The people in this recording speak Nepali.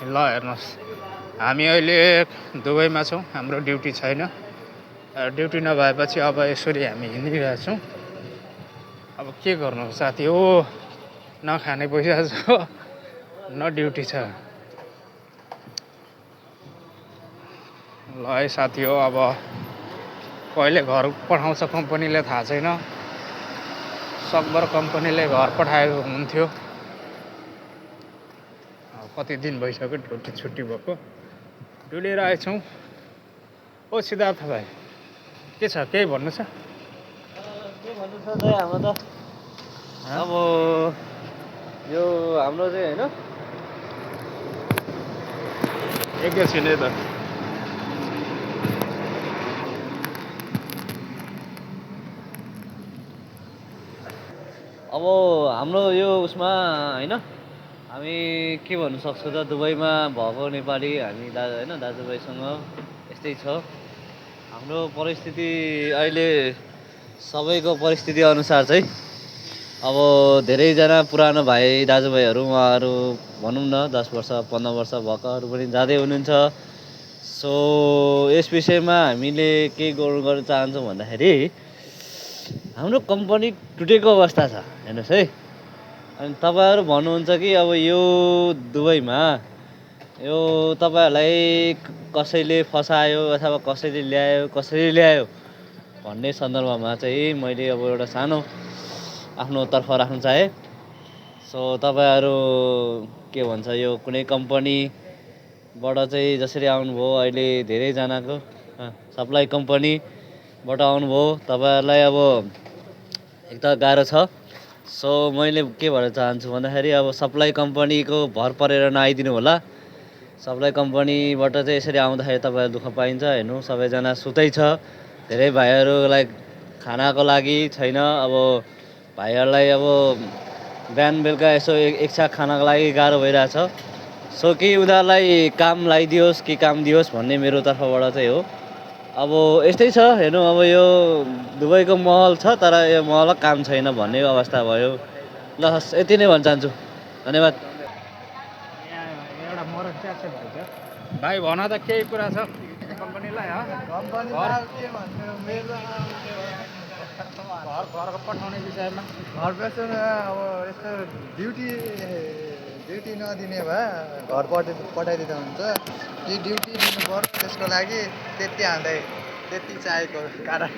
ल हेर्नुहोस्, हामी अहिले दुबईमा छौँ, हाम्रो ड्युटी छैन। ड्युटी नभएपछि अब यसरी हामी हिँडिरहेछौँ। अब के गर्नु साथी हो, न खाने पैसा छ न ड्युटी छ। ल है साथी हो, अब कहिले घर पठाउँछ कम्पनीले थाहा छैन। सकभर कम्पनीले घर पठाएको हुन्थ्यो। कति दिन भइसक्यो ड्युटी छुट्टी भएको, डुलेर आएछौँ। ओ सिद्धार्थ भाइ, के छ, केही भन्नु छ? के भन्नु छ त हाम्रो त अब यो हाम्रो चाहिँ होइन एकैछिन है त। अब हाम्रो यो उसमा होइन हामी के भन्नु सक्छौँ त, दुबईमा भएको नेपाली हामी होइन दाजुभाइसँग यस्तै छ हाम्रो परिस्थिति अहिले। सबैको परिस्थिति अनुसार चाहिँ अब धेरैजना पुरानो भाइ दाजुभाइहरू उहाँहरू भनौँ न 10 वर्ष 15 वर्ष भएकाहरू पनि जाँदै हुनुहुन्छ। सो यस विषयमा हामीले के गर्न चाहन्छौँ भन्दाखेरि हाम्रो कम्पनी टुटेको अवस्था छ हेर्नुहोस् है। अनि तपाईँहरू भन्नुहुन्छ कि अब यो दुबईमा यो तपाईँहरूलाई कसैले फसायो अथवा कसैले ल्यायो भन्ने सन्दर्भमा चाहिँ मैले अब एउटा सानो आफ्नो तर्फ राख्न चाहेँ। सो तपाईँहरू के भन्छ, यो कुनै कम्पनीबाट चाहिँ जसरी आउनुभयो, अहिले धेरैजनाको सप्लाई कम्पनीबाट आउनुभयो, तपाईँहरूलाई अब एक त गाह्रो छ। सो मैले के भन्न चाहन्छु भन्दाखेरि अब सप्लाई कम्पनीको भर परेर नआइदिनु होला। सप्लाई कम्पनीबाट चाहिँ यसरी आउँदाखेरि तपाईँहरू दुःख पाइन्छ। हेर्नु सबैजना सुतै छ, धेरै भाइहरूलाई खानाको लागि छैन। अब भाइहरूलाई अब बिहान बेलुका यसो एक छाक खानाको लागि गाह्रो भइरहेछ। सो कि उनीहरूलाई काम लगाइदियोस् कि काम दियोस् भन्ने मेरो तर्फबाट चाहिँ हो। अब यस्तै छ हेर्नु, अब यो दुबईको महल छ तर यो महलमा काम छैन भन्ने अवस्था भयो। ल यति नै भन्न चाहन्छु, धन्यवाद। एउटा मरक क्या छ भाइ भन त, केही कुरा छ कम्पनीलाई? घर पठाउने विषयमा घर पेसेन्ट अब यस्तो ड्युटी नदिने भए घर पठाइदिँदा हुन्छ कि ड्युटी दिनु पर्यो। त्यसको लागि त्यति चाहिएको कारण